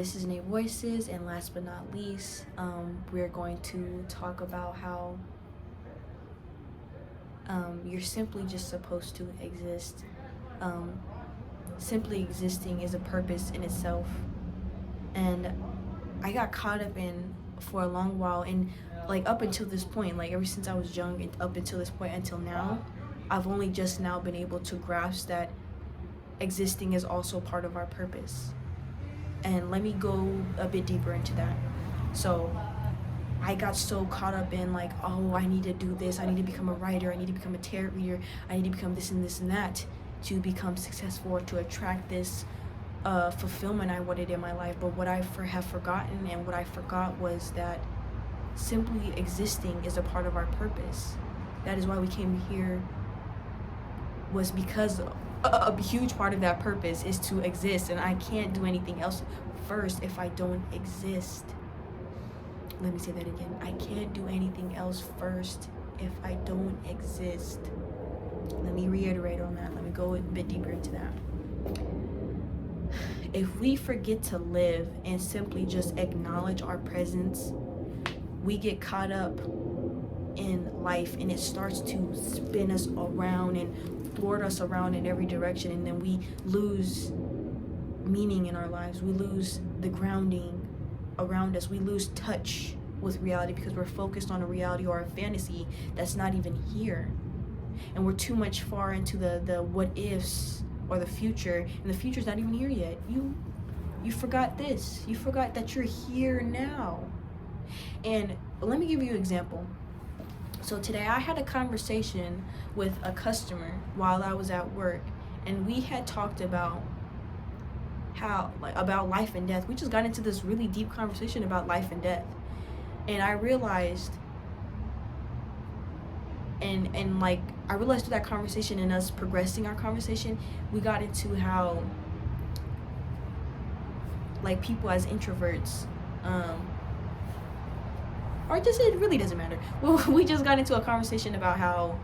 this is Nate Voices, and last but not least, we're going to talk about how you're simply just supposed to exist. Simply existing is a purpose in itself. And I got caught up in for a long while, and like up until this point, like ever since I was young and up until this point until now, I've only just now been able to grasp that existing is also part of our purpose. And let me go a bit deeper into that. So I got so caught up in like, oh, I need to do this, I need to become a writer, I need to become a tarot reader, I need to become this and this and that to become successful or to attract this fulfillment I wanted in my life. But what I have forgotten, and what I forgot, was that simply existing is a part of our purpose. That is why we came here, was because a huge part of that purpose is to exist, and I can't do anything else first if I don't exist. Let me say that again. I can't do anything else first if I don't exist. Let me reiterate on that. Let me go a bit deeper into that. If we forget to live and simply just acknowledge our presence, we get caught up in life, and it starts to spin us around and thwart us around in every direction, and then we lose meaning in our lives. We lose the grounding around us. We lose touch with reality because we're focused on a reality or a fantasy that's not even here, and we're too much far into the what ifs or the future, and the future's not even here yet. You forgot this. You forgot that you're here now. And let me give you an example. So today I had a conversation with a customer while I was at work, and we had talked about about life and death. We just got into this really deep conversation about life and death. And I realized I realized through that conversation and us progressing our conversation, we got into how like people as introverts, or just, it really doesn't matter. Well, we just got into a conversation about how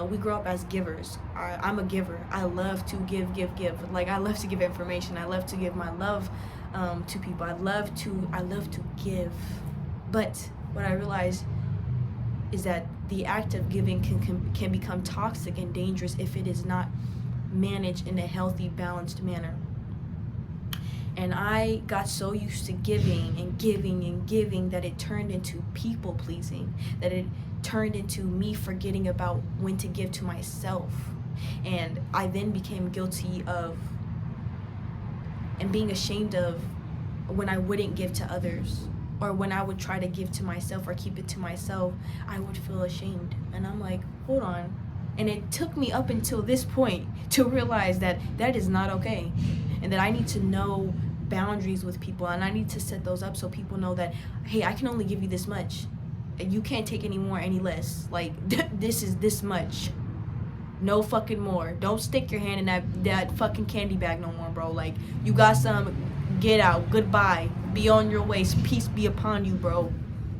we grow up as givers. I'm a giver. I love to give. Like, I love to give information. I love to give my love to people. I love to give. But what I realized is that the act of giving can become toxic and dangerous if it is not managed in a healthy, balanced manner. And I got so used to giving that it turned into people pleasing, that it turned into me forgetting about when to give to myself. And I then became guilty of and being ashamed of when I wouldn't give to others, or when I would try to give to myself or keep it to myself. I would feel ashamed, and I'm like, hold on. And it took me up until this point to realize that that is not okay, and that I need to know boundaries with people, and I need to set those up so people know that, hey, I can only give you this much. You can't take any more, any less. Like, this is this much. No fucking more. Don't stick your hand in that fucking candy bag no more, bro. Like, you got some, get out. Goodbye. Be on your way. Peace be upon you, bro.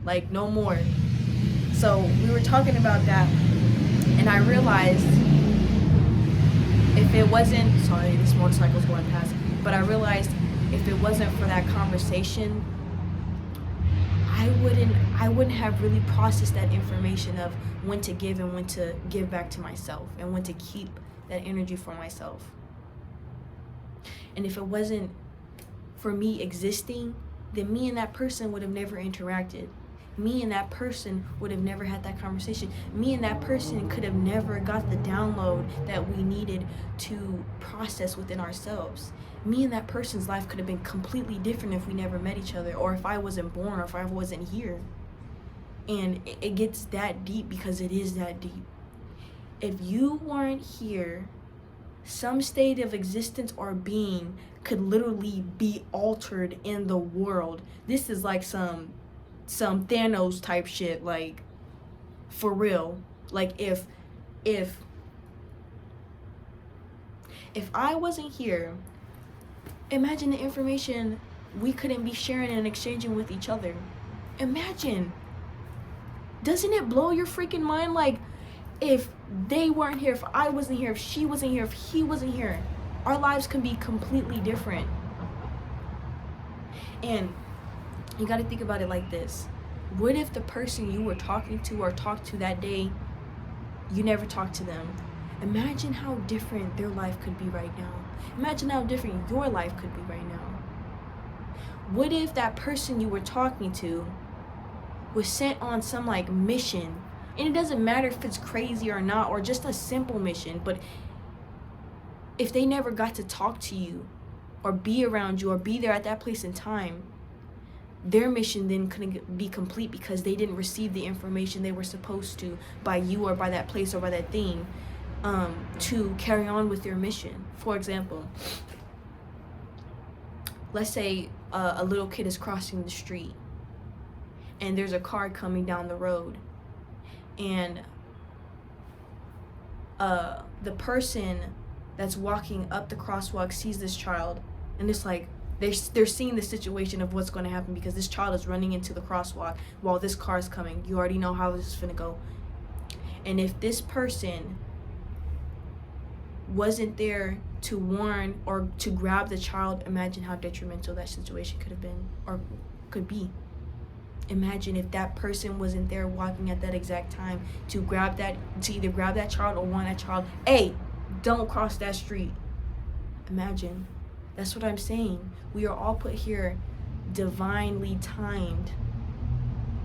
Like, no more. So we were talking about that, and I realized if it wasn't, sorry, this motorcycle's going past, but I realized if it wasn't for that conversation, I wouldn't have really processed that information of when to give and when to give back to myself, and when to keep that energy for myself. And if it wasn't for me existing, then me and that person would have never interacted. Me and that person would have never had that conversation. Me and that person could have never got the download that we needed to process within ourselves. Me and that person's life could have been completely different if we never met each other, or if I wasn't born, or if I wasn't here. And it gets that deep because it is that deep. If you weren't here, some state of existence or being could literally be altered in the world. This is like some Thanos type shit, like, for real. Like, if I wasn't here, imagine the information we couldn't be sharing and exchanging with each other. Imagine. Doesn't it blow your freaking mind? Like, if they weren't here, if I wasn't here, if she wasn't here, if he wasn't here, our lives can be completely different. And you got to think about it like this. What if the person you were talking to or talked to that day, you never talked to them? Imagine how different their life could be right now. Imagine how different your life could be right now. What if that person you were talking to was sent on some like mission, and it doesn't matter if it's crazy or not, or just a simple mission, but if they never got to talk to you or be around you or be there at that place and time, their mission then couldn't be complete because they didn't receive the information they were supposed to by you or by that place or by that thing, to carry on with their mission. For example, let's say a little kid is crossing the street and there's a car coming down the road, and the person that's walking up the crosswalk sees this child, and it's like they're seeing the situation of what's going to happen because this child is running into the crosswalk while this car is coming. You already know how this is going to go. And if this person wasn't there to warn or to grab the child, imagine how detrimental that situation could have been or could be. Imagine if that person wasn't there walking at that exact time to either grab that child or warn that child, hey, don't cross that street. Imagine. That's what I'm saying. We are all put here divinely timed.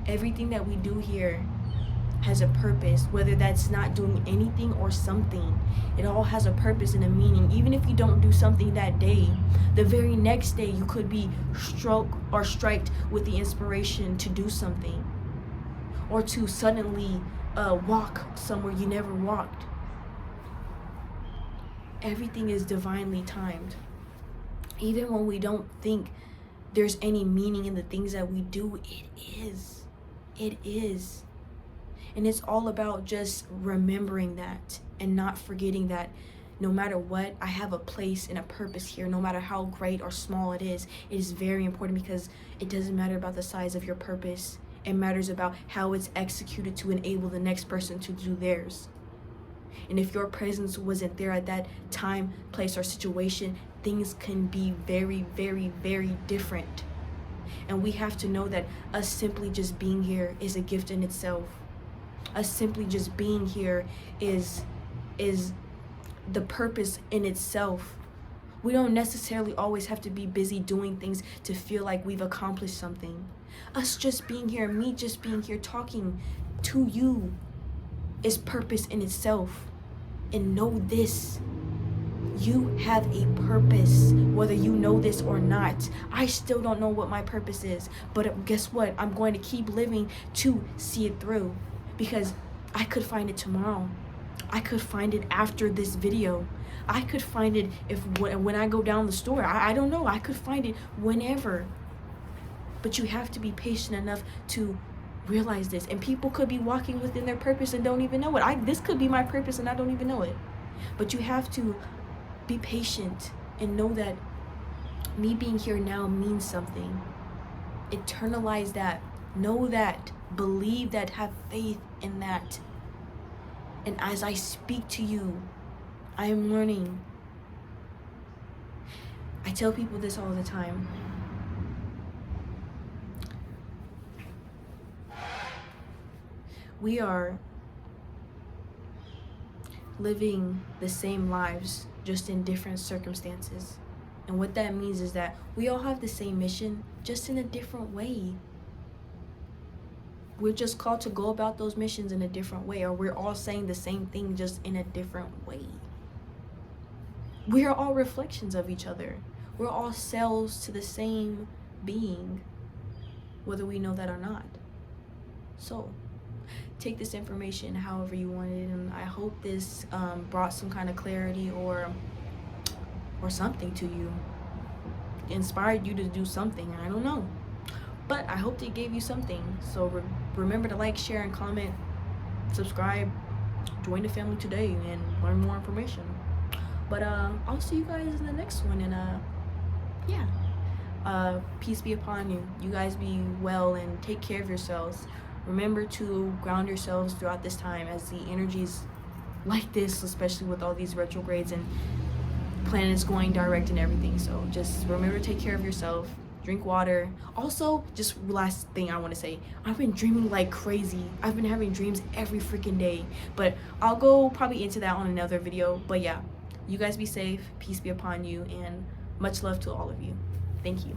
Everything that we do here has a purpose, whether that's not doing anything or something. It all has a purpose and a meaning. Even if you don't do something that day, the very next day you could be striked with the inspiration to do something, or to suddenly walk somewhere you never walked. Everything is divinely timed. Even when we don't think there's any meaning in the things that we do, it is. It is. And it's all about just remembering that and not forgetting that no matter what, I have a place and a purpose here. No matter how great or small it is very important, because it doesn't matter about the size of your purpose. It matters about how it's executed to enable the next person to do theirs. And if your presence wasn't there at that time, place, or situation, things can be very, very, very different. And we have to know that us simply just being here is a gift in itself. Us simply just being here is the purpose in itself. We don't necessarily always have to be busy doing things to feel like we've accomplished something. Us just being here, me just being here talking to you, is purpose in itself. And know this, you have a purpose, whether you know this or not. I still don't know what my purpose is, but guess what? I'm going to keep living to see it through, because I could find it tomorrow. I could find it after this video. I could find it when I go down the store. I don't know. I could find it whenever. But you have to be patient enough to realize this. And people could be walking within their purpose and don't even know it. This could be my purpose and I don't even know it. But you have to be patient and know that me being here now means something. Internalize that. Know that. Believe that. Have faith in that. And as I speak to you, I am learning. I tell people this all the time. We are living the same lives, just in different circumstances. And what that means is that we all have the same mission, just in a different way. We're just called to go about those missions in a different way, or we're all saying the same thing, just in a different way. We are all reflections of each other. We're all cells to the same being, whether we know that or not. So, take this information however you want it, and I hope this brought some kind of clarity or something to you, inspired you to do something. I don't know, but I hope it gave you something. So remember to like, share, and comment, subscribe, join the family today, and learn more information. But I'll see you guys in the next one, and peace be upon you. You guys be well and take care of yourselves. Remember to ground yourselves throughout this time, as the energies like this, especially with all these retrogrades and planets going direct and everything. So just remember to take care of yourself. drink water. Also, just last thing I want to say, I've been dreaming like crazy. I've been having dreams every freaking day, but I'll go probably into that on another video. But yeah, you guys be safe, peace be upon you, and much love to all of you. Thank you.